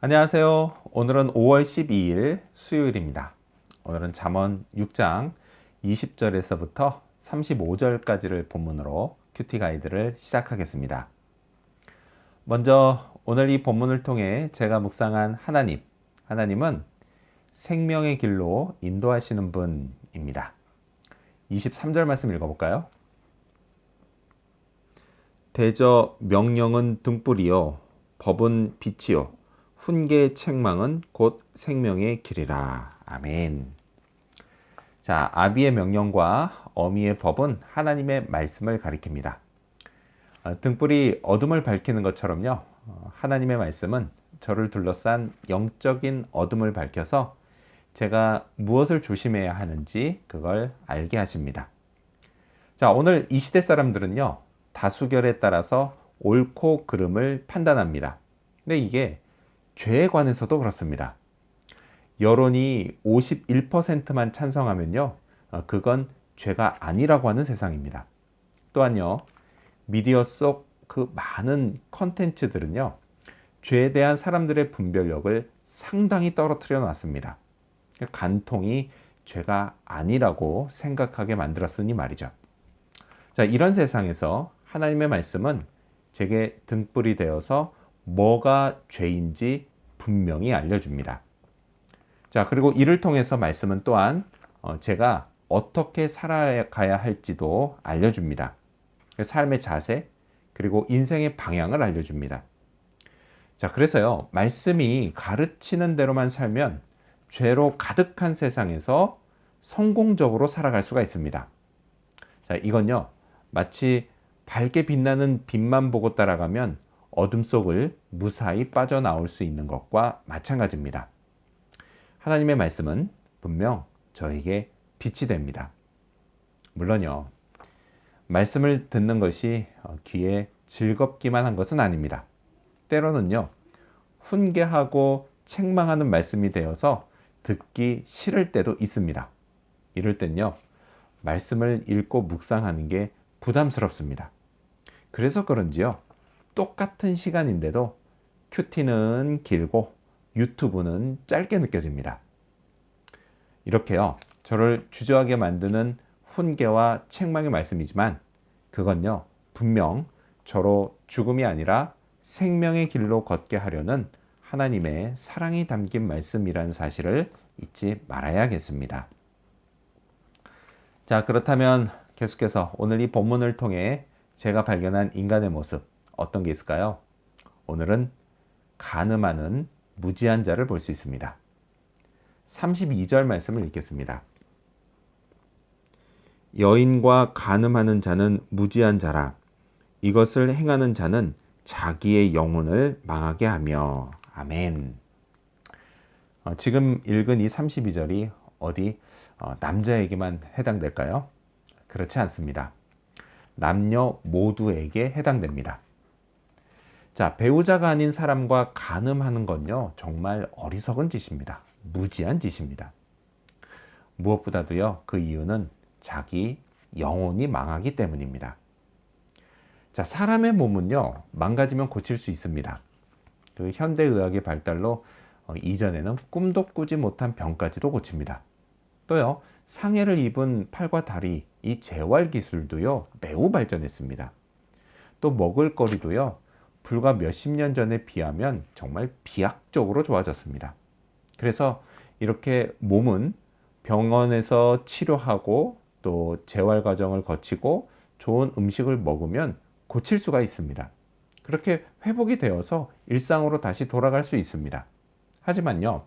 안녕하세요. 오늘은 5월 12일 수요일입니다. 오늘은 잠언 6장 20절에서부터 35절까지를 본문으로 큐티 가이드를 시작하겠습니다. 먼저 오늘 이 본문을 통해 제가 묵상한 하나님은 생명의 길로 인도하시는 분입니다. 23절 말씀 읽어볼까요? 대저 명령은 등불이요 법은 빛이요 훈계의 책망은 곧 생명의 길이라. 아멘. 자, 아비의 명령과 어미의 법은 하나님의 말씀을 가리킵니다. 등불이 어둠을 밝히는 것처럼요, 하나님의 말씀은 저를 둘러싼 영적인 어둠을 밝혀서 제가 무엇을 조심해야 하는지 그걸 알게 하십니다. 자, 오늘 이 시대 사람들은요, 다수결에 따라서 옳고 그름을 판단합니다. 근데 이게 죄에 관해서도 그렇습니다. 여론이 51%만 찬성하면요, 그건 죄가 아니라고 하는 세상입니다. 또한요, 미디어 속 그 많은 컨텐츠들은요, 죄에 대한 사람들의 분별력을 상당히 떨어뜨려 놨습니다. 간통이 죄가 아니라고 생각하게 만들었으니 말이죠. 자, 이런 세상에서 하나님의 말씀은 제게 등불이 되어서 뭐가 죄인지 분명히 알려줍니다. 자, 그리고 이를 통해서 말씀은 또한 제가 어떻게 살아가야 할지도 알려줍니다. 삶의 자세, 그리고 인생의 방향을 알려줍니다. 자, 그래서요, 말씀이 가르치는 대로만 살면 죄로 가득한 세상에서 성공적으로 살아갈 수가 있습니다. 자, 이건요, 마치 밝게 빛나는 빛만 보고 따라가면 어둠 속을 무사히 빠져나올 수 있는 것과 마찬가지입니다. 하나님의 말씀은 분명 저에게 빛이 됩니다. 물론요, 말씀을 듣는 것이 귀에 즐겁기만 한 것은 아닙니다. 때로는요, 훈계하고 책망하는 말씀이 되어서 듣기 싫을 때도 있습니다. 이럴 땐요, 말씀을 읽고 묵상하는 게 부담스럽습니다. 그래서 그런지요, 똑같은 시간인데도 큐티는 길고 유튜브는 짧게 느껴집니다. 이렇게요, 저를 주저하게 만드는 훈계와 책망의 말씀이지만 그건요, 분명 저로 죽음이 아니라 생명의 길로 걷게 하려는 하나님의 사랑이 담긴 말씀이라는 사실을 잊지 말아야겠습니다. 자, 그렇다면 계속해서 오늘 이 본문을 통해 제가 발견한 인간의 모습, 어떤 게 있을까요? 오늘은 간음하는 무지한 자를 볼 수 있습니다. 32절 말씀을 읽겠습니다. 여인과 간음하는 자는 무지한 자라. 이것을 행하는 자는 자기의 영혼을 망하게 하며. 아멘. 지금 읽은 이 32절이 어디 남자에게만 해당될까요? 그렇지 않습니다. 남녀 모두에게 해당됩니다. 자, 배우자가 아닌 사람과 간음하는 건요, 정말 어리석은 짓입니다. 무지한 짓입니다. 무엇보다도요, 그 이유는 자기 영혼이 망하기 때문입니다. 자, 사람의 몸은요, 망가지면 고칠 수 있습니다. 그 현대의학의 발달로 이전에는 꿈도 꾸지 못한 병까지도 고칩니다. 또요, 상해를 입은 팔과 다리, 이 재활 기술도요, 매우 발전했습니다. 또 먹을거리도요, 불과 몇십 년 전에 비하면 정말 비약적으로 좋아졌습니다. 그래서 이렇게 몸은 병원에서 치료하고 또 재활 과정을 거치고 좋은 음식을 먹으면 고칠 수가 있습니다. 그렇게 회복이 되어서 일상으로 다시 돌아갈 수 있습니다. 하지만요,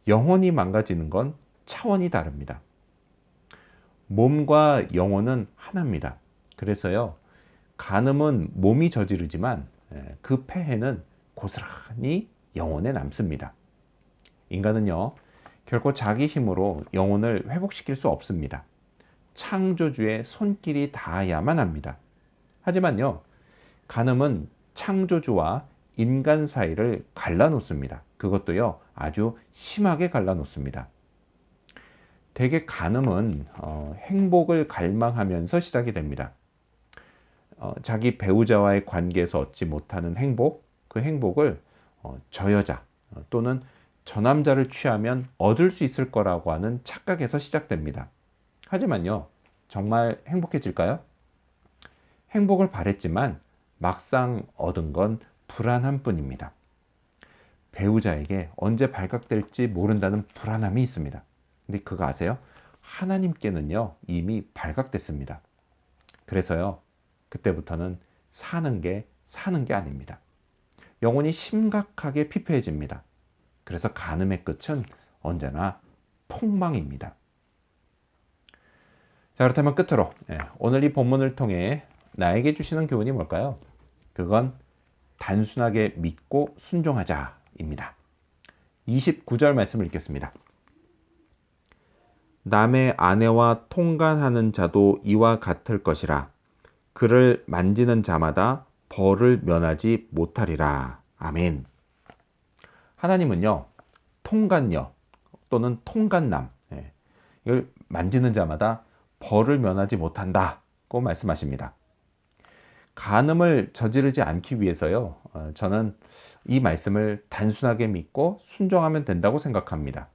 영혼이 망가지는 건 차원이 다릅니다. 몸과 영혼은 하나입니다. 그래서요, 간음은 몸이 저지르지만 그 폐해는 고스란히 영혼에 남습니다. 인간은요, 결코 자기 힘으로 영혼을 회복시킬 수 없습니다. 창조주의 손길이 닿아야만 합니다. 하지만요, 간음은 창조주와 인간 사이를 갈라놓습니다. 그것도요, 아주 심하게 갈라놓습니다. 대개 간음은 행복을 갈망하면서 시작이 됩니다. 자기 배우자와의 관계에서 얻지 못하는 행복, 그 행복을 저 여자, 또는 저 남자를 취하면 얻을 수 있을 거라고 하는 착각에서 시작됩니다. 하지만요, 정말 행복해질까요? 행복을 바랬지만 막상 얻은 건 불안한 뿐입니다. 배우자에게 언제 발각될지 모른다는 불안함이 있습니다. 근데 그거 아세요? 하나님께는요, 이미 발각됐습니다. 그래서요, 그때부터는 사는 게 아닙니다. 영혼이 심각하게 피폐해집니다. 그래서 간음의 끝은 언제나 폭망입니다. 자, 그렇다면 끝으로 오늘 이 본문을 통해 나에게 주시는 교훈이 뭘까요? 그건 단순하게 믿고 순종하자입니다. 29절 말씀을 읽겠습니다. 남의 아내와 통간하는 자도 이와 같을 것이라. 그를 만지는 자마다 벌을 면하지 못하리라. 아멘. 하나님은요, 통간녀 또는 통간남, 이걸 만지는 자마다 벌을 면하지 못한다고 말씀하십니다. 간음을 저지르지 않기 위해서요, 저는 이 말씀을 단순하게 믿고 순종하면 된다고 생각합니다.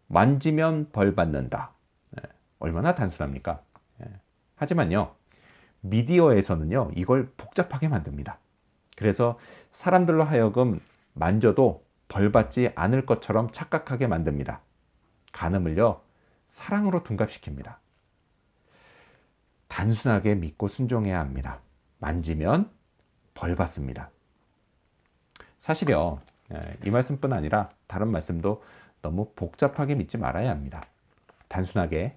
만지면 벌 받는다. 얼마나 단순합니까? 하지만요, 미디어에서는요, 이걸 복잡하게 만듭니다. 그래서 사람들로 하여금 만져도 벌 받지 않을 것처럼 착각하게 만듭니다. 간음을요, 사랑으로 둔갑시킵니다. 단순하게 믿고 순종해야 합니다. 만지면 벌 받습니다. 사실요, 이 말씀뿐 아니라 다른 말씀도 너무 복잡하게 믿지 말아야 합니다. 단순하게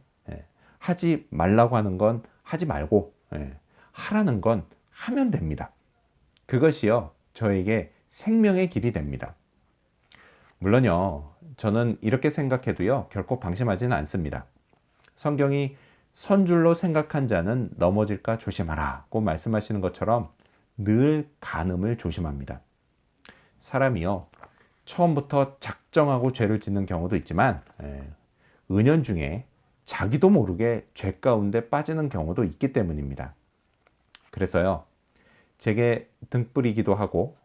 하지 말라고 하는 건 하지 말고 하라는 건 하면 됩니다. 그것이요, 저에게 생명의 길이 됩니다. 물론요, 저는 이렇게 생각해도요, 결코 방심하지는 않습니다. 성경이 선줄로 생각한 자는 넘어질까 조심하라고 말씀하시는 것처럼 늘 간음을 조심합니다. 사람이요, 처음부터 작정하고 죄를 짓는 경우도 있지만 은연중에 자기도 모르게 죄 가운데 빠지는 경우도 있기 때문입니다. 그래서요, 제게 등불이기도 하고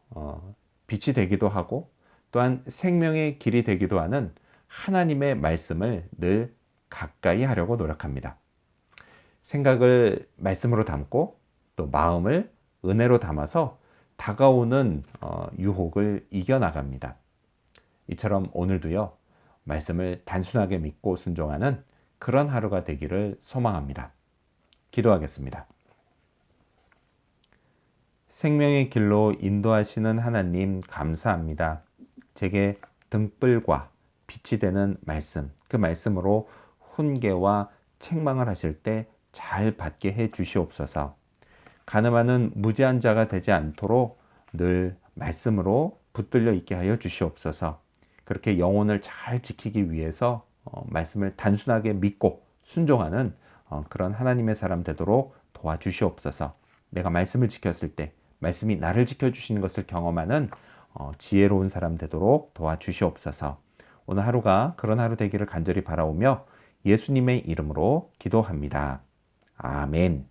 빛이 되기도 하고 또한 생명의 길이 되기도 하는 하나님의 말씀을 늘 가까이 하려고 노력합니다. 생각을 말씀으로 담고 또 마음을 은혜로 담아서 다가오는 유혹을 이겨나갑니다. 이처럼 오늘도요, 말씀을 단순하게 믿고 순종하는 그런 하루가 되기를 소망합니다. 기도하겠습니다. 생명의 길로 인도하시는 하나님 감사합니다. 제게 등불과 빛이 되는 말씀, 그 말씀으로 훈계와 책망을 하실 때 잘 받게 해 주시옵소서. 간음하는 무지한 자가 되지 않도록 늘 말씀으로 붙들려 있게 하여 주시옵소서. 그렇게 영혼을 잘 지키기 위해서 말씀을 단순하게 믿고 순종하는 그런 하나님의 사람 되도록 도와주시옵소서. 내가 말씀을 지켰을 때 말씀이 나를 지켜주시는 것을 경험하는 지혜로운 사람 되도록 도와주시옵소서. 오늘 하루가 그런 하루 되기를 간절히 바라오며 예수님의 이름으로 기도합니다. 아멘.